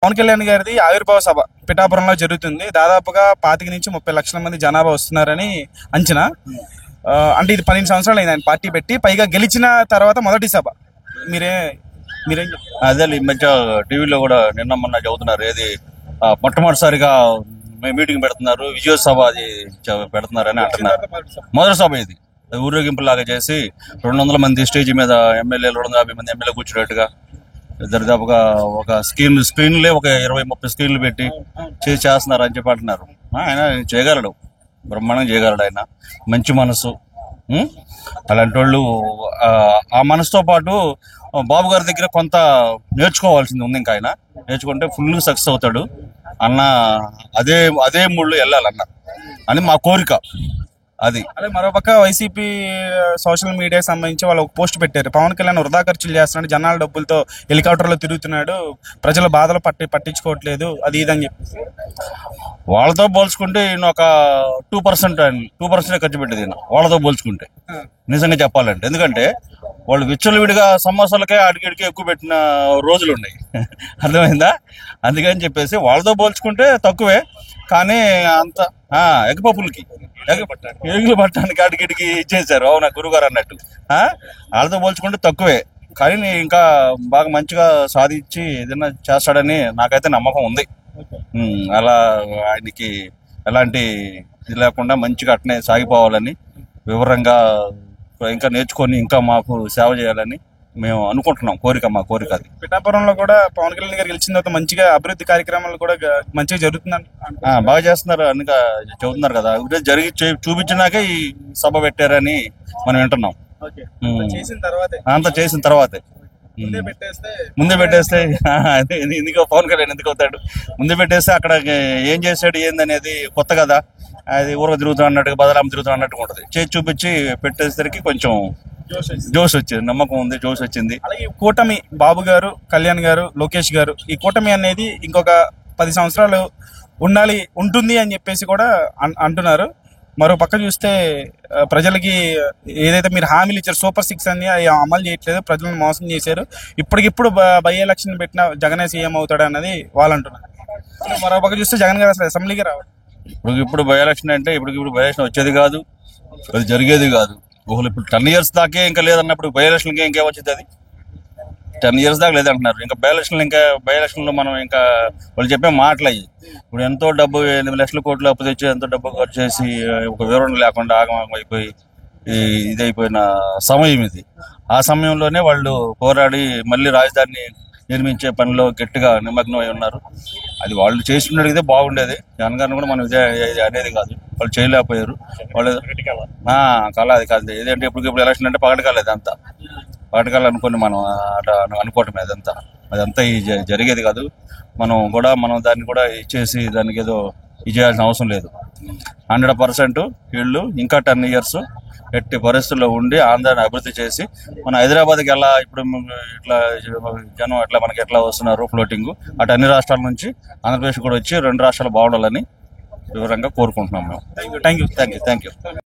పవన్ కళ్యాణ్ గారిది ఆవిర్భావ సభ పిఠాపురంలో జరుగుతుంది. దాదాపుగా 25 నుంచి 30 లక్షల మంది జనాభా వస్తున్నారని అంచనా. అంటే ఇది 12 సంవత్సరాలు అయింది ఆయన పార్టీ పెట్టి, పైగా గెలిచిన తర్వాత మొదటి సభ. మీరేం అదే ఈ మధ్య టీవీలో కూడా నిన్న మొన్న చదువుతున్నారు, ఏది మొట్టమొదటిసారిగా మీటింగ్ పెడుతున్నారు, విజయ సభ అది పెడుతున్నారని అంటున్నారు. మొదటి సభ ఇది ఊరేగింపులాగా చేసి 200 మంది స్టేజ్ మీద ఎమ్మెల్యేలు 250 మంది ఎమ్మెల్యే కూర్చున్నట్టుగా దరిదాపుగా ఒక స్క్రీన్లే ఒక 20-30 స్క్రీన్లు పెట్టి చేస్తున్నారు అని చెప్పి అంటున్నారు. ఆయన చేయగలడు, బ్రహ్మాండం చేయగలడు. ఆయన మంచి మనసు. అలాంటి వాళ్ళు ఆ మనసుతో పాటు బాబు గారి దగ్గర కొంత నేర్చుకోవాల్సింది ఉంది. ఇంకా ఆయన నేర్చుకుంటే ఫుల్ సక్సెస్ అవుతాడు అన్న. అదే మూడ్లో వెళ్ళాలన్న అని మా కోరిక. అది అదే మరోపక్క వైసీపీ సోషల్ మీడియాకి సంబంధించి వాళ్ళు ఒక పోస్ట్ పెట్టారు, పవన్ కళ్యాణ్ వృధా ఖర్చులు చేస్తున్నాడు, జనాల డబ్బులతో హెలికాప్టర్లో తిరుగుతున్నాడు, ప్రజల బాధలు పట్టించుకోవట్లేదు, అది ఇదని చెప్పేసి. వాళ్ళతో పోల్చుకుంటే ఈయన ఒక 2% ఖర్చు పెట్టేది వాళ్ళతో పోల్చుకుంటే, నిజంగా చెప్పాలంటే. ఎందుకంటే వాళ్ళు విచ్చలవిడిగా సమోసాలకే అడిగిడికి ఎక్కువ పెట్టిన రోజులు ఉన్నాయి. అర్థమైందా? అందుకని చెప్పేసి వాళ్ళతో పోల్చుకుంటే తక్కువే. కానీ అంత ఎగపప్పులకి ఎగులు పట్టడానికి అడిగిడికి ఇచ్చేసారు. అవునా గురుగారు అన్నట్టు. వాళ్ళతో పోల్చుకుంటే తక్కువే. కానీ ఇంకా బాగా మంచిగా సాధించి ఏదైనా చేస్తాడని నాకైతే నమ్మకం ఉంది. అలా ఆయనకి ఎలాంటి ఇది లేకుండా మంచిగా అట్నే సాగిపోవాలని, వివరంగా ఇంకా నేర్చుకొని ఇంకా మాకు సేవ చేయాలని మేము అనుకుంటున్నాం. మా కోరిక అది. పిఠాపురంలో కూడా పవన్ కళ్యాణ్ గారు గెలిచిన తర్వాత మంచిగా అభివృద్ధి కార్యక్రమాలు కూడా మంచిగా జరుగుతుందని బాగా చేస్తున్నారు అని చెబుతున్నారు కదా. జరిగి చూపించినాకే ఈ సభ పెట్టారని మనం వింటున్నాం. అంతా చేసిన తర్వాతే. ముందే పెట్టేస్తే ఎందుకో పవన్ కళ్యాణ్ ఎందుకు అవుతాడు? ముందే పెట్టేస్తే అక్కడ ఏం చేశాడు ఏందనేది కొత్త కదా. అది ఊరకు తిరుగుతా అన్నట్టుగా, బదలాం తిరుగుతా అన్నట్టుగా ఉంటుంది. చేసి చూపించి పెట్టేసరికి కొంచెం జోష్ వచ్చింది, నమ్మకం ఉంది, జోష్ వచ్చింది. అలాగే కూటమి బాబు గారు, కళ్యాణ్ గారు, లోకేష్ గారు, ఈ కూటమి అనేది ఇంకొక 10 సంవత్సరాలు ఉంటుంది అని చెప్పేసి కూడా అంటున్నారు. మరో పక్క చూస్తే ప్రజలకి ఏదైతే మీరు హామీలు ఇచ్చారు సూపర్ 6 అని అవి అమలు చేయట్లేదు, ప్రజలను మోసం చేశారు. ఇప్పటికిప్పుడు బై ఎలక్షన్ పెట్టిన జగనే సీఎం అవుతాడు అన్నది వాళ్ళు అంటున్నారు. మరో పక్క చూస్తే జగన్ గారు అసలు అసెంబ్లీకి రావాలి. ఇప్పుడు బై ఎలక్షన్ అంటే ఇప్పుడు బై ఎలక్షన్ వచ్చేది కాదు, అది జరిగేది కాదు. ఇప్పుడు 10 years దాకే ఇంకా లేదన్నప్పుడు బై ఎలక్షన్కి ఇంకేం వచ్చింది? అది 10 years దాకా లేదంటున్నారు. ఇంకా బై ఎలక్షన్లో మనం ఇంకా వాళ్ళు చెప్పే మాటలు అయ్యి ఇప్పుడు ఎంతో డబ్బు 8 లక్షల కోట్లు అప్పు తెచ్చి ఎంతో డబ్బు ఖర్చు చేసి ఒక వివరణ లేకుండా ఆగమాగం అయిపోయి ఇదైపోయిన సమయం ఇది. ఆ సమయంలోనే వాళ్ళు పోరాడి మళ్ళీ రాజధానిని నిర్మించే పనిలో గట్టిగా నిమగ్నం అయి ఉన్నారు. అది వాళ్ళు చేసి అడిగితే బాగుండేది. జగన్ గారిని కూడా మనం అనేది కాదు, వాళ్ళు చేయలేకపోయారు. వాళ్ళు కళ అది కాదు. ఏదంటే ఇప్పుడు ఎలక్షన్ అంటే పగడకాలేదు, అంతా పగడకాలు అనుకుని మనం అనుకోవటం అదంతా జరిగేది కాదు. మనం దాన్ని కూడా ఇచ్చేసి దానికి ఏదో చేయాల్సిన అవసరం లేదు. 100% వీళ్ళు ఇంకా 10 years ఎట్టి పరిస్థితుల్లో ఉండి ఆంధ్రాని అభివృద్ధి చేసి మన హైదరాబాద్కి ఎలా ఇప్పుడు ఇట్లా జనం ఎట్లా మనకి ఎట్లా వస్తున్నారు ఫ్లోటింగ్, అటు అన్ని రాష్ట్రాల నుంచి ఆంధ్రప్రదేశ్ కూడా వచ్చి 2 రాష్ట్రాలు బాగుండాలని వివరంగా కోరుకుంటున్నాం మేము. Thank you.